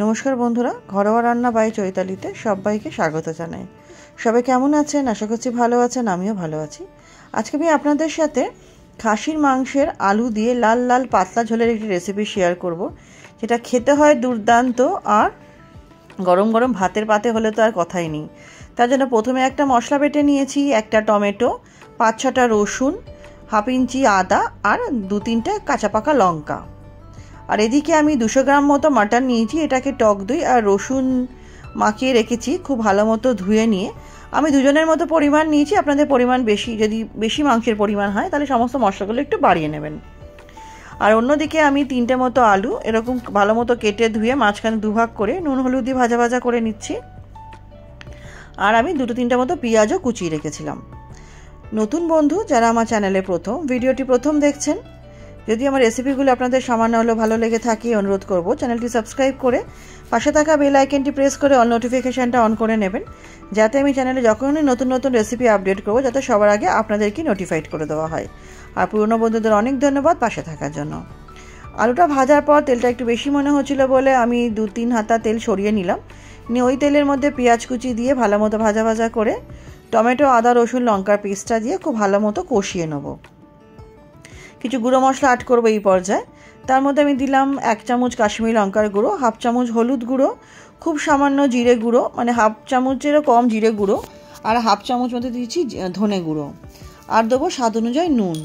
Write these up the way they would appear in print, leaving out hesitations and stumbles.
নমস্কার বন্ধুরা, ঘরোয়া রান্না বাই চৈতালিতে সবাইকে স্বাগত জানাই। সবাই কেমন আছেন? আশা করছি ভালো আছেন, আমিও ভালো আছি। আজকে আমি আপনাদের সাথে খাসির মাংসের আলু দিয়ে লাল লাল পাতলা ঝোলের একটি রেসিপি শেয়ার করব, যেটা খেতে হয় দুর্দান্ত, আর গরম গরম ভাতের পাতে হলে তো আর কথাই নেই। তার জন্য প্রথমে একটা মশলা বেটে নিয়েছি, একটা টমেটো, 5-6টা রসুন, হাফ ইঞ্চি আদা আর 2-3টা কাঁচা পাকা লঙ্কা। আর এদিকে আমি 200 গ্রাম মতো মাটন নিয়েছি, এটাকে টক দই আর রসুন মাখিয়ে রেখেছি খুব ভালো মতো ধুয়ে নিয়ে। আমি দুজনের মতো পরিমাণ নিয়েছি, আপনাদের পরিমাণ বেশি, যদি বেশি মাংসের পরিমাণ হয় তাহলে সমস্ত মশলাগুলো একটু বাড়িয়ে নেবেন। আর অন্যদিকে আমি 3টে মতো আলু এরকম ভালো মতো কেটে ধুয়ে মাঝখানে দুভাগ করে নুন হলুদ দিয়ে ভাজা ভাজা করে নিচ্ছি। আর আমি 2-3টে মতো পেঁয়াজও কুচিয়ে রেখেছিলাম। নতুন বন্ধু যারা আমার চ্যানেলে ভিডিওটি প্রথম দেখছেন, যদি আমার রেসিপিগুলো আপনাদের সামান্য হলেও ভালো লেগে থাকে, অনুরোধ করব চ্যানেলটি সাবস্ক্রাইব করে পাশে থাকা বেল আইকনটি প্রেস করে অল নোটিফিকেশানটা অন করে নেবেন, যাতে আমি চ্যানেলে যখনই নতুন নতুন রেসিপি আপডেট করব যাতে সবার আগে আপনাদেরকে নোটিফাইড করে দেওয়া হয়। আর পুরনো বন্ধুদের অনেক ধন্যবাদ পাশে থাকার জন্য। আলুটা ভাজার পর তেলটা একটু বেশি মনে হচ্ছিল বলে আমি 2-3 হাতা তেল সরিয়ে নিলাম। নিয়ে ওই তেলের মধ্যে পেঁয়াজ কুচি দিয়ে ভালো মতো ভাজা ভাজা করে টমেটো, আদা, রসুন, লঙ্কার পেস্টটা দিয়ে খুব ভালো মতো কষিয়ে নেব। কিছু গুঁড়ো মশলা অ্যাড করবো এই পর্যায়ে। তার মধ্যে আমি দিলাম 1 চামচ কাশ্মীরি লঙ্কার গুঁড়ো, হাফ চামচ হলুদ গুঁড়ো, খুব সামান্য জিরে গুঁড়ো, মানে হাফ চামচেরও কম জিরে গুঁড়ো, আর হাফ চামচ মতো দিয়েছি ধনে গুঁড়ো, আর দেবো স্বাদ অনুযায়ী নুন।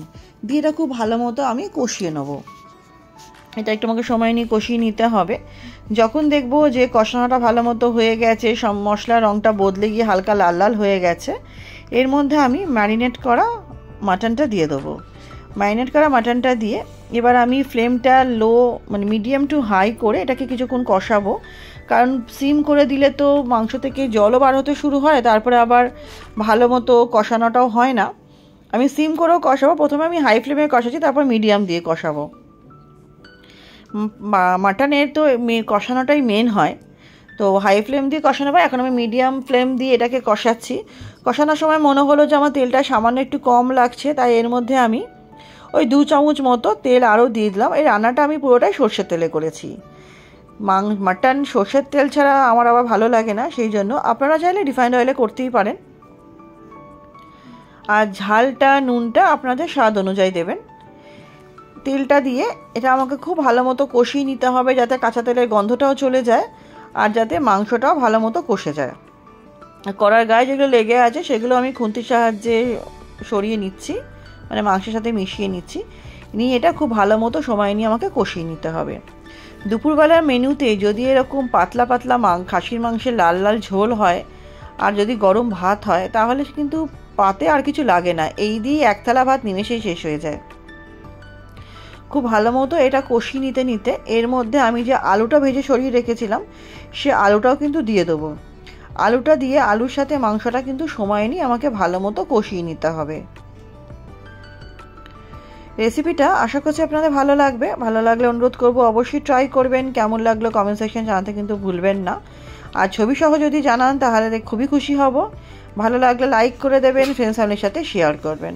দিয়ে এটা খুব ভালো মতো আমি কষিয়ে নেব। এটা একটু আমাকে সময় নিয়ে কষিয়ে নিতে হবে। যখন দেখবো যে কষানোটা ভালো মতো হয়ে গেছে, সব মশলার রঙটা বদলে গিয়ে হালকা লাল লাল হয়ে গেছে, এর মধ্যে আমি ম্যারিনেট করা মাটনটা দিয়ে দেবো। ম্যারিনেট করা মাটনটা দিয়ে এবার আমি ফ্লেমটা লো, মানে মিডিয়াম টু হাই করে এটাকে কিছুক্ষণ কষাবো। কারণ সিম করে দিলে তো মাংস থেকে জলও বার হতে শুরু হয়, তারপরে আবার ভালো মতো কষানোটাও হয় না। আমি সিম করেও কষাবো, প্রথমে আমি হাই ফ্লেমে কষাচ্ছি, তারপর মিডিয়াম দিয়ে কষাবো। মাটনের তো কষানোটাই মেন হয়, তো হাই ফ্লেম দিয়ে কষানো হয়। এখন আমি মিডিয়াম ফ্লেম দিয়ে এটাকে কষাচ্ছি। কষানোর সময় মনে হলো যে আমার তেলটা সামান্য একটু কম লাগছে, তাই এর মধ্যে আমি ওই 2 চামচ মতো তেল আরও দিয়ে দিলাম। এই রান্নাটা আমি পুরোটাই সর্ষের তেলে করেছি। মাটন সর্ষের তেল ছাড়া আমার আবার ভালো লাগে না, সেই জন্য আপনারা চাইলে রিফাইন্ড অয়েলে করতেই পারেন। আর ঝালটা, নুনটা আপনাদের স্বাদ অনুযায়ী দেবেন। তেলটা দিয়ে এটা আমাকে খুব ভালো মতো কষিয়ে নিতে হবে, যাতে কাঁচা তেলের গন্ধটাও চলে যায় আর যাতে মাংসটাও ভালো মতো কষে যায়। কড়ার গায়ে যেগুলো লেগে আছে সেগুলো আমি খুন্তির সাহায্যে সরিয়ে নিচ্ছি, মানে মাংসের সাথে মিশিয়ে নিচ্ছি। নিয়ে এটা খুব ভালো মতো সময় নিয়ে আমাকে কষিয়ে নিতে হবে। দুপুরবেলার মেনুতে যদি এরকম পাতলা পাতলা খাসির মাংসের লাল লাল ঝোল হয় আর যদি গরম ভাত হয়, তাহলে কিন্তু পাতে আর কিছু লাগে না, এই দিয়ে এক থালা ভাত নিমেষেই শেষ হয়ে যায়। খুব ভালো মতো এটা কষিয়ে নিতে নিতে এর মধ্যে আমি যে আলুটা ভেজে সরিয়ে রেখেছিলাম সে আলুটাও কিন্তু দিয়ে দেবো। আলুটা দিয়ে আলুর সাথে মাংসটা কিন্তু সময় নিয়ে আমাকে ভালো মতো কষিয়ে নিতে হবে। রেসিপিটা আশা করছি আপনাদের ভালো লাগবে। ভালো লাগলে অনুরোধ করব অবশ্যই ট্রাই করবেন। কেমন লাগলো কমেন্ট সেকশন জানাতে কিন্তু ভুলবেন না। আর ছবি সহ যদি জানান তাহলে খুবই খুশি হব। ভালো লাগলে লাইক করে দেবেন, ফ্রেন্ডস ফ্যামিলির সাথে শেয়ার করবেন।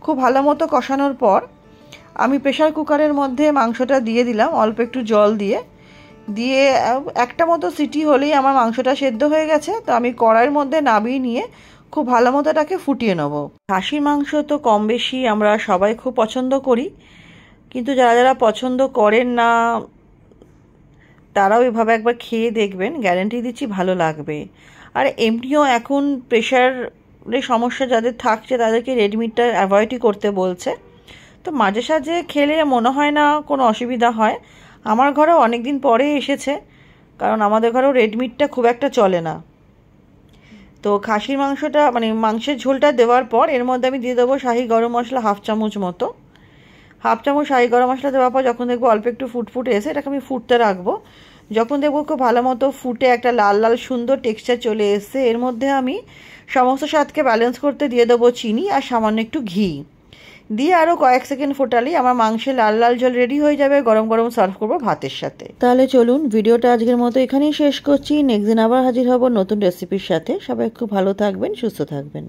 খুব ভালো মতো কষানোর পর আমি প্রেশার কুকারের মধ্যে মাংসটা দিয়ে দিলাম, অল্প একটু জল দিয়ে একটা মতো সিটি হলেই আমার মাংসটা সেদ্ধ হয়ে গেছে। তো আমি কড়াইয়ের মধ্যে নামিয়ে নিয়ে খুব ভালো মতো এটাকে ফুটিয়ে নেব। খাসির মাংস তো কম বেশি আমরা সবাই খুব পছন্দ করি, কিন্তু যারা যারা পছন্দ করেন না তারাও এভাবে একবার খেয়ে দেখবেন, গ্যারান্টি দিচ্ছি ভালো লাগবে। আর এমনিও এখন প্রেশারের সমস্যা যাদের থাকছে তাদেরকে রেডমিটটা অ্যাভয়েডই করতে বলছে। তো মাঝে সাঝে খেলে মনে হয় না কোনো অসুবিধা হয়। আমার ঘরেও অনেক দিন পরে এসেছে, কারণ আমাদের ঘরেও রেডমিটটা খুব একটা চলে না। তো খাসির মাংসটা, মানে মাংসের ঝোলটা দেওয়ার পর এর মধ্যে আমি দিয়ে দেবো শাহি গরম মশলা হাফ চামচ মতো। হাফ চামচ শাহি গরম মশলা দেওয়ার পর যখন দেখবো অল্প একটু ফুটফুটে এসে এটাকে আমি ফুটতে রাখবো। যখন দেখবো খুব ভালো মতো ফুটে একটা লাল লাল সুন্দর টেক্সচার চলে এসছে, এর মধ্যে আমি সমস্ত স্বাদকে ব্যালেন্স করতে দিয়ে দেবো চিনি আর সামান্য একটু ঘি দিয়ে আরও কয়েক সেকেন্ড ফোটালেই আমার মাংসের লাল লাল ঝোল রেডি হয়ে যাবে। গরম গরম সার্ভ করবো ভাতের সাথে। তাহলে চলুন ভিডিওটা আজকের মতো এখানেই শেষ করছি। নেক্সট দিন আবার হাজির হব নতুন রেসিপির সাথে। সবাই খুব ভালো থাকবেন, সুস্থ থাকবেন।